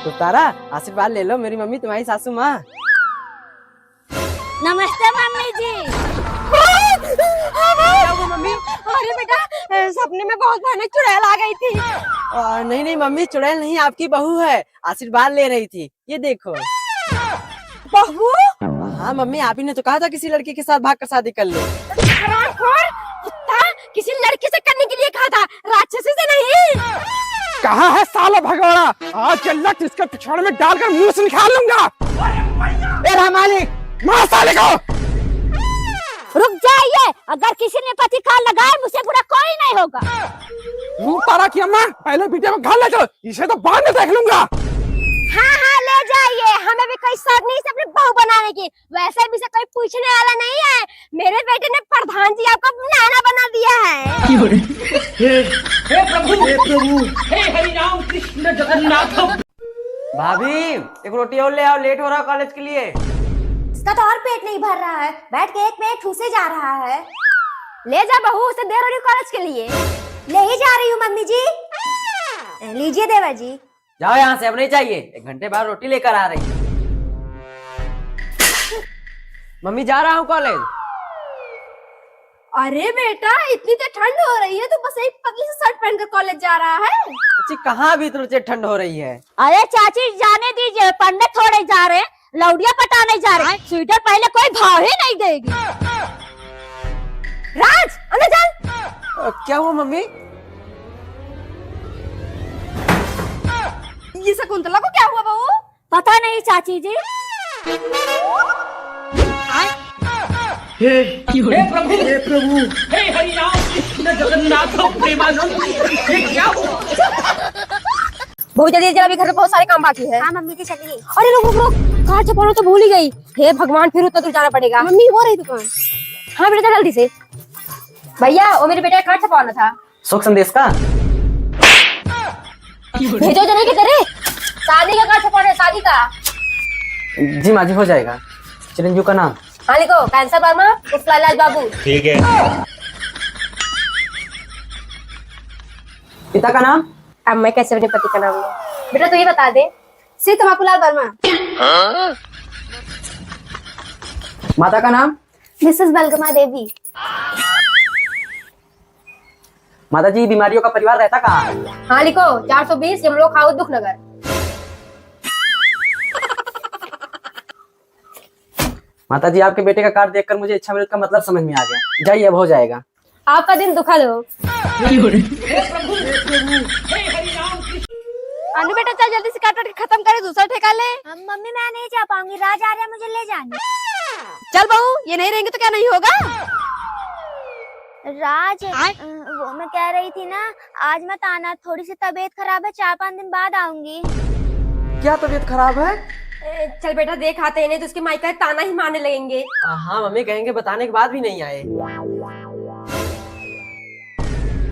तो तारा आशीर्वाद ले लो, मेरी मम्मी तुम्हारी सासू माँ। नमस्ते मम्मी जी। मम्मी अरे बेटा सपने में बहुत भयानक चुड़ैल आ गई थी। नहीं नहीं मम्मी, चुड़ैल नहीं, आपकी बहू है, आशीर्वाद ले रही थी। ये देखो। बहू? हाँ मम्मी, आप ही ने तो कहा था किसी लड़की के साथ भाग कर शादी कर लो। कुत्ता, किसी लड़की से करने के लिए कहा था, राक्षसी से नहीं। कहाँ है साला भगवाना? आज जल्लत इसके पिछवाड़े में डालकर मुंह से निकाल लूंगा। मेरा मालिक, मार साले को। रुक जाइए, अगर किसी ने पति काल लगाया मुझसे बुरा कोई नहीं होगा। तारा की अम्मा, पहले वीडियो में घर ले चलो, इसे तो बाद में देख लूंगा। हाँ हाँ ले जाइए, हमें भी कोई शौक नहीं से अपनी बहू बनाने की। वैसे भी से कोई पूछने वाला नहीं है। मेरे बेटे ने प्रधान जी आपको नाना बना दिया है। हे प्रभु, हे हरि राम कृष्ण जगन्नाथ। भाभी एक रोटी और ले आओ, लेट हो रहा कॉलेज के लिए। इसका तो और पेट नहीं भर रहा है, बैठ के एक पे एक ठूसे जा रहा है। ले जा बहू, उसे देर हो रही कॉलेज के लिए। ले ही जा रही हूँ मम्मी जी। लीजिए देवर जी। जाओ यहाँ से, अब नहीं चाहिए। 1 घंटे बाद रोटी लेकर आ रही। मम्मी जा रहा हूँ कॉलेज। अरे बेटा इतनी तो ठंड हो रही है, तो बस एक पतली सी शर्ट पहनकर कॉलेज जा रहा है। अच्छी कहाँ भी इतनी ठंड हो रही है। अरे चाची जाने दीजिए, पंडित थोड़े जा रहे हैं, लौड़िया पटाने जा रहे हैं। स्वेटर पहले कोई भाव ही नहीं देगी। राज अंदर चल। क्या हुआ मम्मी? ये शकुंतला को क्या हुआ बहू? पता नहीं चाची जी। हे प्रभु, हे हरि राम कृष्ण जगन्नाथ प्रेमानंद। ये क्या हुआ? बहुत जल्दी जरा, अभी घर में बहुत सारे काम बाकी है। हाँ मम्मी जी चलिए। अरे रुक रुक रुक, कार्ड छपाना तो भूल ही गई। हे भगवान, फिर उतना दूर जाना पड़ेगा। मम्मी वो रही दुकान। हाँ बेटा जल्दी से। भैया वो मेरे बेटे का कार्ड छपाना था। सुख संदेश का भेजो जने की तरह। शादी का कार्ड छपाना है, शादी का। जी माँ जी, हो जाएगा। चिरंजीव का नाम? हाँ लिखो, कैंसर वर्मा पुष्पलाल बाबू। ठीक है। पिता का नाम? अब मैं कैसे अपने पति का नाम लूं? बेटा तू ये बता दे। श्री तमाकुलाल वर्मा। माता का नाम? मिसेस बलगमा देवी। माता जी, बीमारियों का परिवार रहता कहाँ है? हाँ लिखो, 420 यमलोक हाउस दुख नगर। माता जी, आपके बेटे का कार्ड देखकर मुझे इच्छा मृत्यु का मतलब समझ में आ गया। जाइए, अब हो जाएगा। आपका दिन दुखद हो। अनु बेटा चल जल्दी से काट के खत्म करे, दूसरा ठेका ले। मम्मी मैं नहीं जा पाऊंगी, राज आ रहा है, मुझे ले जाने। चल बहू, ये नहीं रहेंगे तो क्या नहीं होगा। राज वो मैं कह रही थी ना, आज मत आना, थोड़ी सी तबीयत खराब है, 4-5 दिन बाद आऊंगी। क्या तबीयत खराब है? चल बेटा देख आते हैं, नहीं तो उसकी माई का ताना ही मारने लगेंगे। हाँ मम्मी कहेंगे, बताने के बाद भी नहीं आए।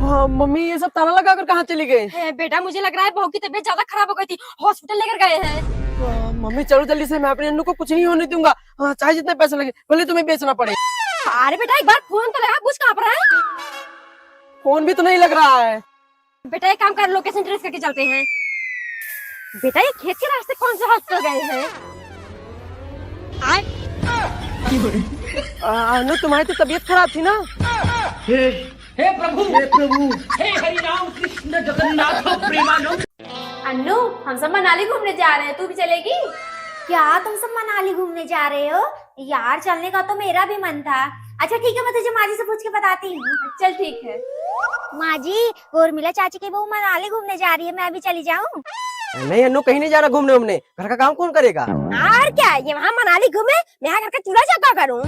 हाँ मम्मी, ये सब ताला लगा कर कहाँ चली गए? बेटा मुझे लग रहा है बहू की तबीयत ज्यादा खराब हो गई थी, हॉस्पिटल लेकर गए हैं। मम्मी चलो जल्दी से, मैं अपने अन्नू को कुछ नहीं होने दूंगा। चाहे जितने पैसे लगे, भले तुम्हें बेचना पड़े। अरे बेटा एक बार फोन तो लगा, पूछ कहाँ पर है। फोन भी तो नहीं लग रहा है। बेटा एक काम कर, लोकेशन ट्रेस करके चलते हैं। बेटा ये खेत के रास्ते कौन से हॉस्पिटल गए हैं? अन्नू तुम्हारी तो तबीयत खराब थी ना। हे प्रभु, हे हरि राम कृष्ण जगन्नाथ प्रेमानंद। अन्नू हम सब मनाली घूमने जा रहे हैं, तू भी चलेगी? क्या तुम सब मनाली घूमने जा रहे हो? यार चलने का तो मेरा भी मन था। अच्छा ठीक है, मैं तुझे माँ जी से पूछ के बताती हूँ। चल ठीक है। माँ जी, उर्मिला चाची की बहू मनाली घूमने जा रही है, मैं भी चली जाऊँ? नहीं अन्नू, कहीं नहीं जा रहा घूमने उमने। घर का काम कौन करेगा? और क्या, ये वहाँ मनाली घूमे, मैं यहाँ घर का चूल्हा चौका करूँ?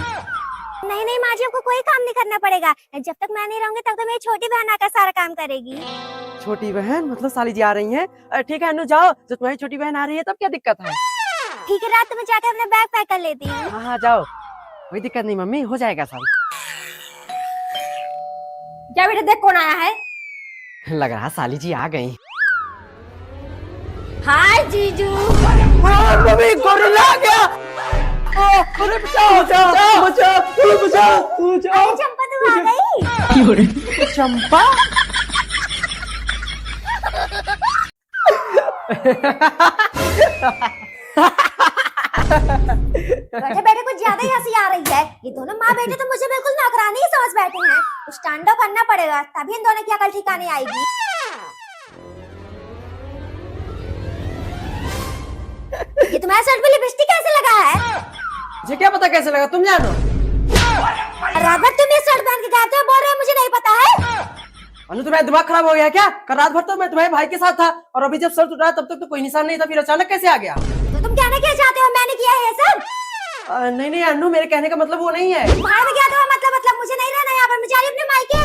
नहीं नहीं माँ जी, हमको कोई काम नहीं करना पड़ेगा। जब तक मैं नहीं रहूंगी तब तक मेरी छोटी बहन आकर सारा काम करेगी। छोटी बहन मतलब साली जी आ रही हैं? ठीक है अन्नू जाओ, जब तुम्हारी छोटी बहन आ रही है तब क्या दिक्कत है। ठीक है, रात में जाकर अपना बैग पैक कर लेती हूँ। हाँ हाँ जाओ, कोई दिक्कत नहीं मम्मी, हो जाएगा सब। क्या बेटा देख कौन आया है? लग रहा साली जी आ गई। हाय जीजू। मम्मी गोरिल्ला आ गया। अरे बचाओ बचाओ बचाओ बचाओ। चंपा तुम आ गई? चंपा बैठे बैठे कुछ ज्यादा ही हंसी आ रही है। ये दोनों माँ बेटे तो मुझे बिल्कुल नौकरानी ही समझ बैठे हैं। कुछ तांडव करना पड़ेगा तभी इन दोनों की अकल ठिकाने आएगी। ये तुम्हारे शर्ट में लिपस्टिक कैसे लगा है? मुझे क्या पता कैसे लगा, तुम जानो। रात तुम ये शर्ट पहन के जाते हो, बोल रहे हो मुझे नहीं पता है। अनु तुम्हारा दिमाग खराब हो गया क्या? कल रात भर तो मैं तुम्हारे भाई के साथ था और अभी जब सर उठाया तब तक तो कोई निशान नहीं था, फिर अचानक कैसे आ गया? तो तुम कहना क्या चाहते हो, मैंने किया है ये सब? नहीं नहीं अनु, मेरे कहने का मतलब वो नहीं है। तुम्हारे में क्या था मतलब मुझे नहीं रहना यहाँ पर, मुझे अपने मायके।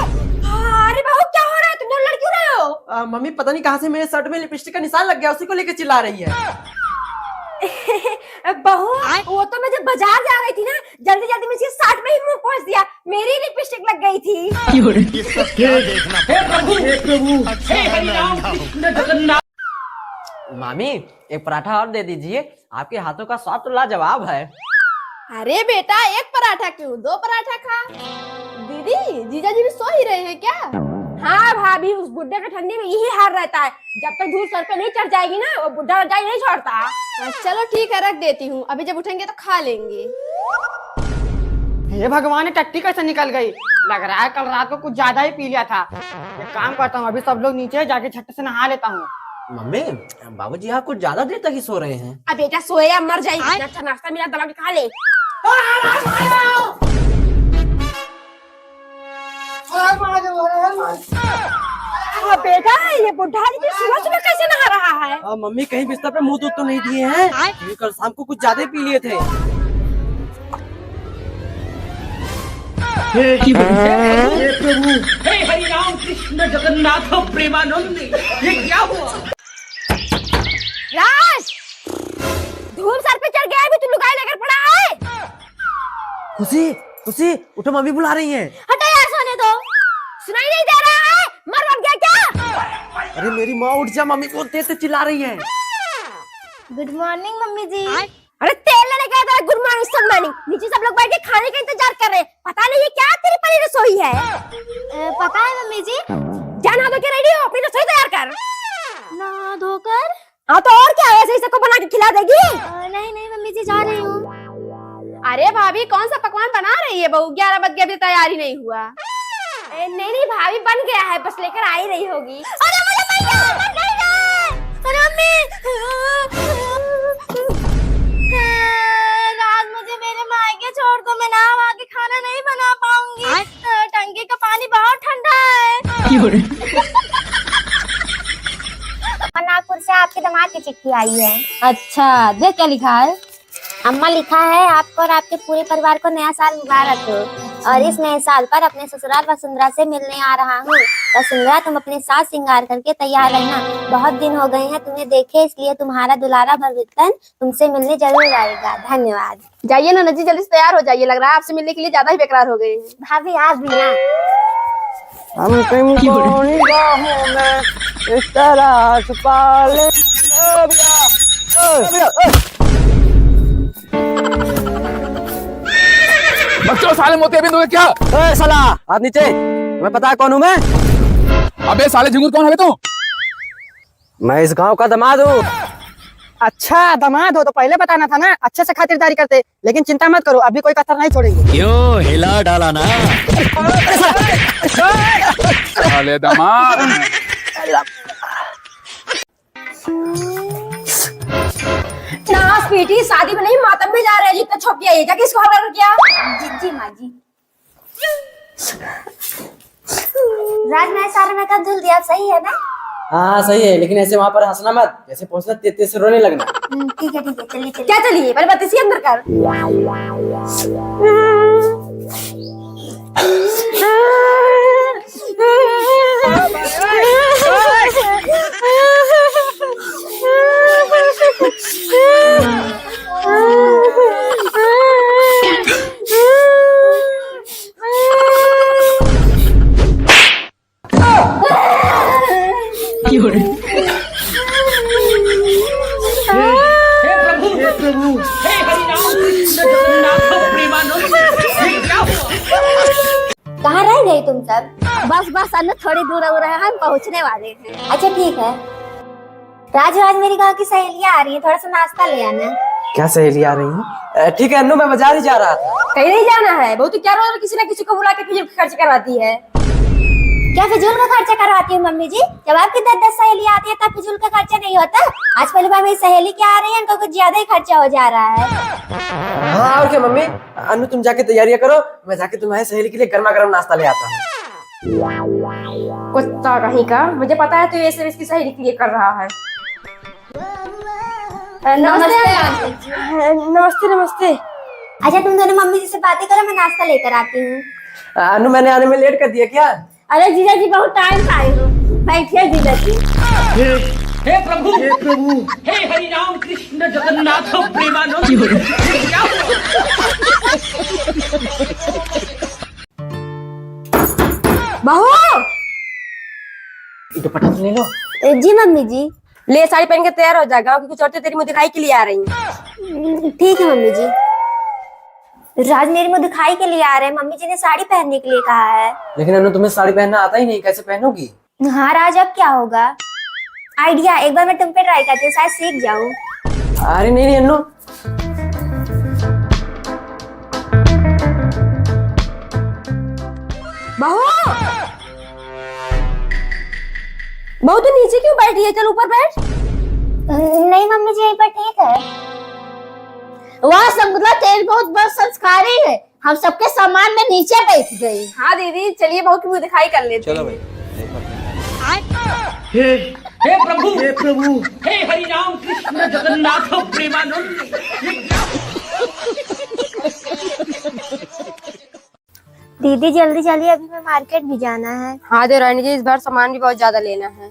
अरे बहू क्या हो रहा है, तुम दोनों लड़ क्यों रहे हो? मम्मी पता नहीं कहाँ से मेरे शर्ट में लिपस्टिक का निशान लग गया, उसी को लेकर चिल्ला रही है। बहू वो तो मैं जब बाजार जा रही थी ना, जल्दी जल्दी में इसके साथ में ही मुंह पहुंच दिया, मेरी लिपस्टिक लग गई थी। हे प्रभु हे हरि राम कृष्ण जगन्नाथ। मामी एक पराठा और दे दीजिए, आपके हाथों का स्वाद तो लाजवाब है। अरे बेटा, एक पराठा क्यों, 2 पराठा खा। दीदी जीजा जी भी सो ही रहे हैं क्या? हाँ भाभी, उस बुड्ढे का ठंडी में यही हाल रहता है, जब तक धूल सर पे नहीं चढ़ जाएगी ना वो बुड्ढा रजाई नहीं छोड़ता। चलो ठीक है, रख देती हूँ, अभी जब उठेंगे तो खा लेंगे। हे भगवान, ये टट्टी कैसे निकल गई? लग रहा है कल रात को कुछ ज्यादा ही पी लिया था। एक काम करता हूँ, अभी सब लोग नीचे जाके छट से नहा लेता हूँ। मम्मी बाबूजी यहाँ कुछ ज्यादा देर तक ही सो रहे हैं। अब बेटा सोए या मर जाए, अच्छा नाश्ता मिला दबा के खा ले। बेटा ये बुढ़ा सुबह सुबह कैसे नहा रहा है? मम्मी कहीं बिस्तर पे मुंह दूध तो नहीं दिए हैं? क्योंकि कल शाम को कुछ ज्यादा ही पी लिए थे। हे प्रभु हे हरि राम कृष्ण जगन्नाथ प्रेमानंद। ये क्या हुआ? राज, धूल सर पे चढ़ गया, अभी तू लुगाई लेकर पड़ा है। खुशी खुशी उठो, मम्मी बुला रही हैं। हटो यार, सोने दो। सुनाई नहीं दे रहा है? मर मर गया क्या? अरे मेरी माँ उठ जा, मम्मी बहुत तेज से चिल्ला रही है। गुड मॉर्निंग मम्मी जी। अरे तेल लेने गया था, गुड मॉर्निंग सब मॉर्निंग। नीचे सब लोग बैठ के खाने का इंतजार कर रहे हैं, पता नहीं ये क्या तेरी परी रसोई है। पता है मम्मी जी। जा नहा धो के रेडी हो, अपनी रसोई तैयार कर। नहा धोकर? हाँ तो और क्या, ऐसे ही सबको बना के खिला देगी? नहीं नहीं मम्मी जी, जा रही हूँ। अरे भाभी, कौन सा पकवान बना रही है बहू? 11 बज गए, अभी तैयारी नहीं हुआ। नहीं नहीं भाभी, बन गया है, बस लेकर आई रही होगी। अरे मुझे मैया बन गई है। अरे मम्मी, रात मुझे मेरे मायके छोड़ दो, मैं ना वहाँ के खाना नहीं बना पाऊंगी। टंकी का पानी बहुत ठंडा है। नागपुर से आपके दामाद की चिट्ठी आई है। अच्छा, देख क्या लिखा है। अम्मा, लिखा है आपको और आपके पूरे परिवार को नया साल मुबारक हो, और इस नए साल पर अपने ससुराल वसुंधरा से मिलने आ रहा हूँ। वसुंधरा, तुम अपने साथ श्रृंगार करके तैयार रहना, बहुत दिन हो गए हैं तुम्हें देखे, इसलिए तुम्हारा दुलारा भवितन तुमसे मिलने जरूर आएगा। धन्यवाद। जाइए ना नजी, जल्दी से तैयार हो जाइए, लग रहा है आपसे मिलने के लिए ज्यादा ही बेकरार हो गए हैं। भाभी आप भी ना। हम तुमको निगाहों में इस तरह छुपा ले। बच्चों साले मोते अभी दोगे क्या? ओए साला, हाथ नीचे। तुम्हें पता है कौन हूँ मैं? अबे साले झिंगुर कौन है तू? मैं इस गांव का दामाद हूँ। अच्छा दामाद हो तो पहले बताना था ना, अच्छे से खातिरदारी करते। लेकिन चिंता मत करो, अभी कोई कसर नहीं छोड़ेंगे। क्यों हिला डाला ना? साले दामाद। ना स्वीटी, शादी में नहीं मातम में जा रहे हैं, जितना छोपिया ये जाके इसको ऑर्डर किया। जी माँ जी। राज, मैं सारे मेकअप धुल दिया, सही है ना? हाँ सही है, लेकिन ऐसे वहाँ पर हंसना मत, जैसे पहुँचना तेज से रोने लगना। ठीक है चलिए। क्या चलिए, पहले बत्ती अंदर कर। हे प्रभु हे हरि राम कृष्ण जगन्नाथ प्रेमानंद। ये क्या हुआ? कहाँ रह गई तुम सब? बस अन्नू, थोड़ी दूर हो रहा है, हम पहुँचने वाले हैं। अच्छा ठीक है। राज आज मेरी गाँव की सहेलियां आ रही है, थोड़ा सा नाश्ता ले आना। क्या सहेली आ रही है? ठीक है अन्नू, मैं बाजार ही जा रहा था। कहीं नहीं जाना है, बहुत क्या रोज किसी ना किसी को बुला के फिजूल खर्च करवाती है। क्या फिजूल का खर्चा करवाती हूँ मम्मी जी? जब आपकी 10-10 सहेली आती है तब फिजूल का खर्चा नहीं होता। आज पहली बार मेरी सहेली क्या आ रही है, इनका कुछ ज्यादा ही खर्चा हो जा रहा है। हाँ और क्या मम्मी। अन्नू तुम जाके तैयारियां करो, मैं जाके तुम्हारी सहेली के लिए गर्मा गर्म नाश्ता ले आता हूँ। कुत्ता कहीं का, मुझे पता है तू ये सब इसकी सहेली के लिए कर रहा है। नमस्ते नमस्ते। अच्छा तुम दोनों मम्मी जी से बातें करो, मैं नाश्ता लेकर आती हूँ। अन्नू मैंने आने में लेट कर दिया क्या? अरे जीजा जी बहुत टाइम से आए हो, बैठिए जीजा जी। हे प्रभु हे हरि राम कृष्ण जगन्नाथ प्रेमानंद। ये क्या हुआ? बहू दुपट्टा तो ले लो। जी मम्मी जी। ले साड़ी पहन के तैयार हो जा, गाँव की कुछ औरतें तेरी मुँह दिखाई के लिए आ रही हैं। ठीक है मम्मी जी। राज मेरे मुँह दिखाई के लिए आ रहे हैं, मम्मी जी ने साड़ी पहनने के लिए कहा है। लेकिन अन्नू तुम्हें साड़ी पहनना आता ही नहीं, कैसे पहनोगी? हाँ राज अब क्या होगा? आइडिया, एक बार मैं तुम पे ट्राई करती हूँ, शायद सीख जाऊँ। अरे नहीं अन्नू। बहू तो नीचे क्यों बैठी है, चल ऊपर बैठ। नहीं मम्मी जी यहीं पर ठीक है। वह समुद्र तेल बहुत बहुत संस्कारी है, हम सबके सामान में नीचे बैठ गई। हाँ दीदी चलिए बहू की मुँह दिखाई कर लेते। चलो भाई। हे प्रभु हे हरि राम कृष्ण जगन्नाथ प्रेमानंद। ये क्या दीदी जल्दी जल्दी, अभी मैं मार्केट भी जाना है। हाँ देवरानी जी, इस बार सामान भी बहुत ज्यादा लेना है।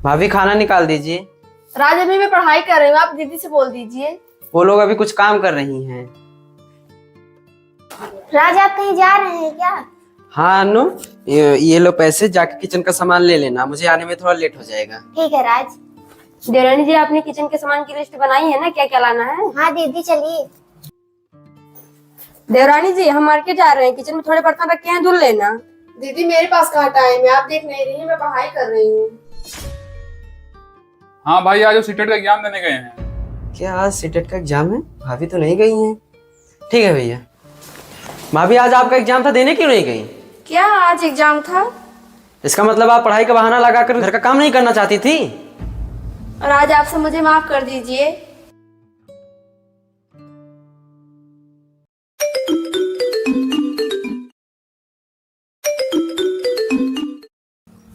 भाभी खाना निकाल दीजिए। राज अभी मैं पढ़ाई कर रही हूँ, आप दीदी से बोल दीजिए। वो लोग अभी कुछ काम कर रही हैं। राज आप कहीं जा रहे हैं क्या? हाँ अनु, ये लो पैसे, जाके किचन का सामान ले लेना, मुझे आने में थोड़ा लेट हो जाएगा। ठीक है राज। देवरानी जी आपने किचन के सामान की लिस्ट बनाई है ना, क्या क्या लाना है? हाँ दीदी चलिए। देवरानी जी हम मार्केट जा रहे हैं, किचन में थोड़े बर्तन रखे हैं, धुल लेना। दीदी मेरे पास कहाँ टाइम है, आप देख नहीं रही हैं, मैं पढ़ाई कर रही हूँ। हाँ भाई आज सीटेट का एग्जाम देने गए हैं। क्या आज सीटेट का एग्जाम है? भाभी तो नहीं गई हैं। ठीक है भैया। भाभी आज आपका एग्जाम था, देने क्यों नहीं गई? क्या आज एग्जाम था? इसका मतलब आप पढ़ाई का बहाना लगाकर घर का काम नहीं करना चाहती थी? और आज आपसे मुझे माफ कर दीजिए।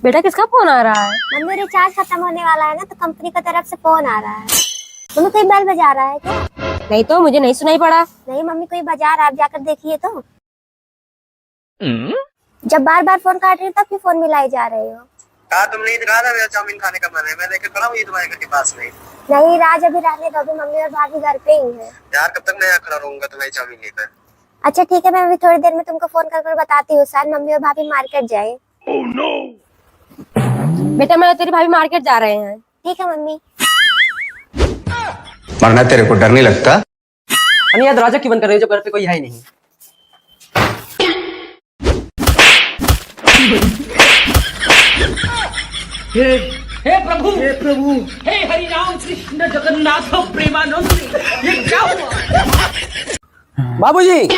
बेटा किसका फोन आ रहा है? मम्मी रिचार्ज खत्म होने वाला है ना, तो कंपनी की तरफ से फोन आ रहा है। मम्मी कोई बेल बजा रहा है क्या? नहीं तो मुझे नहीं सुनाई पड़ा। नहीं मम्मी कोई बजा रहा है, आप जाकर देखिए तो। जब बार बार फोन काट रही हो तब भी फोन मिलाई जा रहे हो। कहा तुम नहीं दिखा था, मेरा चाउमीन खाने का मन है, मैं लेकर खड़ा हूँ ये तुम्हारे घर के पास में। नहीं राज अभी रहने दो, अभी मम्मी और भाभी घर पे ही है। यार कब तक मैं यहाँ खड़ा रहूंगा तुम्हारी चाउमीन लेकर? अच्छा ठीक है, मैं अभी थोड़ी देर में तुमको फोन कर बताती हूँ, शायद मम्मी और भाभी मार्केट जाए। बेटा मैं और तेरी भाभी मार्केट जा रहे हैं। ठीक है मम्मी। मरना तेरे को डर नहीं लगता? अन्नी यार दरवाजा क्यों बंद कर रही हो जब घर पे कोई है ही नहीं? हे प्रभु हे हरि राम कृष्ण जगन्नाथ प्रेमानंद। ये क्या हुआ? बाबूजी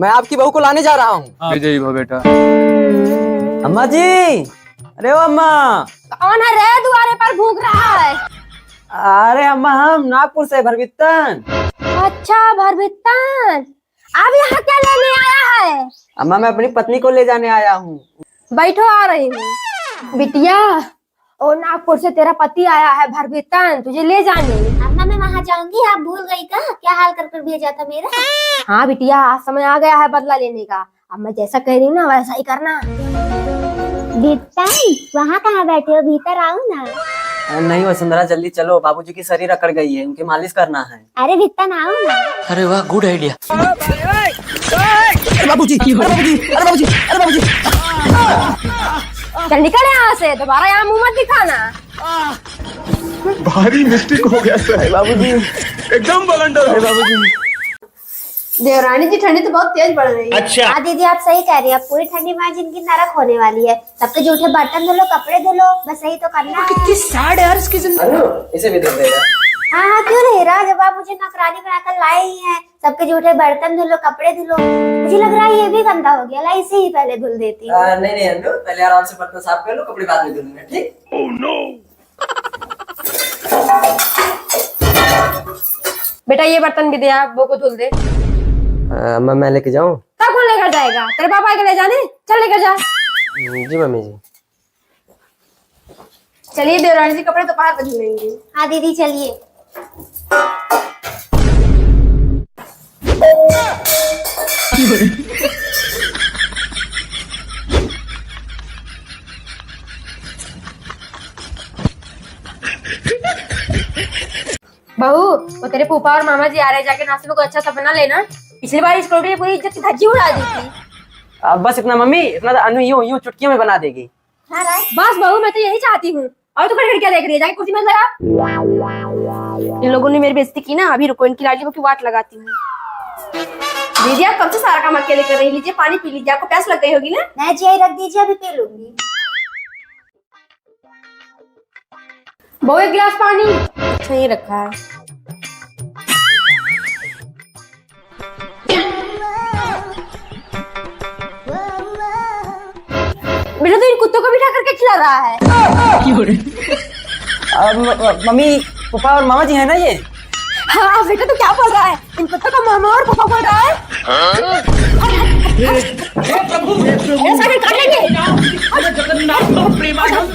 मैं आपकी बहू को लाने जा रहा हूँ। जय हो बेटा। अम्मा जी, अरे ओ अम्मा। कौन है रे दुआरे पर भूख रहा है? अरे अम्मा हम नागपुर से भरवित्तन। अच्छा भरभित्तन, अब यहाँ क्या लेने आया है? अम्मा मैं अपनी पत्नी को ले जाने आया हूँ। बैठो आ रही हूँ। बिटिया ओ नागपुर से तेरा पति आया है भरभित्तन, तुझे ले जाने। अम्मा मैं वहाँ जाऊंगी, आप भूल गई क्या हाल कर भेजा था मेरा? हाँ बिटिया आज समय आ गया है बदला लेने का, अब मैं जैसा कह रही हूँ ना वैसा ही करना। भीतर वहाँ कहाँ बैठे हो, भीतर आओ ना। नहीं वसुंधरा जल्दी चलो, बाबूजी की शरीर अकड़ गई है, उनकी मालिश करना है। अरे भीतर आओ ना। अरे वाह गुड आइडिया। अरे बाबूजी, अरे बाबूजी, अरे बाबूजी, अरे बाबूजी। चल निकल यहाँ से, दोबारा यहाँ मुंह मत दिखाना। भारी मिस्टेक हो गया सर। बाबूजी एकदम बलंडर। बाबूजी देवरानी जी ठंडी तो बहुत तेज पड़ रही है। हाँ दीदी आप सही कह रही है, अब पूरी ठंडी में आज इनकी नरक होने वाली है। सबके जूठे बर्तन धो लो, कपड़े धो लो, बस यही तो करना है। कितनी सैड है यार इसकी जिंदगी। अनु इसे भी धुल देगा। हाँ हाँ क्यों नहीं रहा, जब आप मुझे नौकरानी बनाकर लाए ही हैं। सबके जूठे बर्तन धो लो, कपड़े धो लो। मुझे लग रहा है ये भी गंदा हो गया, ला इसे ही पहले धुल देती हूँ। नहीं नहीं अनु, पहले आराम से बर्तन साफ कर लो, कपड़े बाद में धुलूंगा, ठीक? बेटा ये बर्तन भी दे, आप वो को धुल दे। अम्मा मैं लेके जाऊँ? तब कौन लेकर जाएगा, तेरे पापा आके ले जाने, चल लेकर जा। जी मम्मी जी। चलिए देवरानी जी कपड़े दोपहर को धुलेंगे। हाँ दीदी चलिए। बहू वो तेरे फूफा और मामा जी आ रहे हैं, जाके नाश्ते में कुछ अच्छा सा बना लेना। पिछली बार इस करोड़ी ने पूरी इज्जत की धज्जी उड़ा दी थी। अब बस इतना मम्मी, इतना तो अनु यूं यूं चुटकियों में बना देगी। हाँ राय। बस बहू मैं तो यही चाहती हूँ। और तू खड़ी क्या देख रही है, जाके कुर्सी में लगा। इन लोगों ने मेरी बेइज्जती की ना, अभी रुको इनकी लाडली को की वाट लगाती हूँ। दीदी आप कब से सारा काम अकेले कर रही, लीजिए पानी पी लीजिए, आपको प्यास लग गई होगी ना। मैं जी रख दीजिए, अभी पी लूंगी। बहू एक गिलास पानी। अच्छा ये रखा है। बेटा तो इन कुत्तों को बिठा करके खिला रहा है। मम्मी पापा और मामा जी है ना ये? हाँ बेटा तो क्या बोल रहा है, इन कुत्तों का मामा और पापा बोल रहा है। हे प्रभु ऐसा नहीं कर लेंगे। जगन्नाथ प्रेमानंद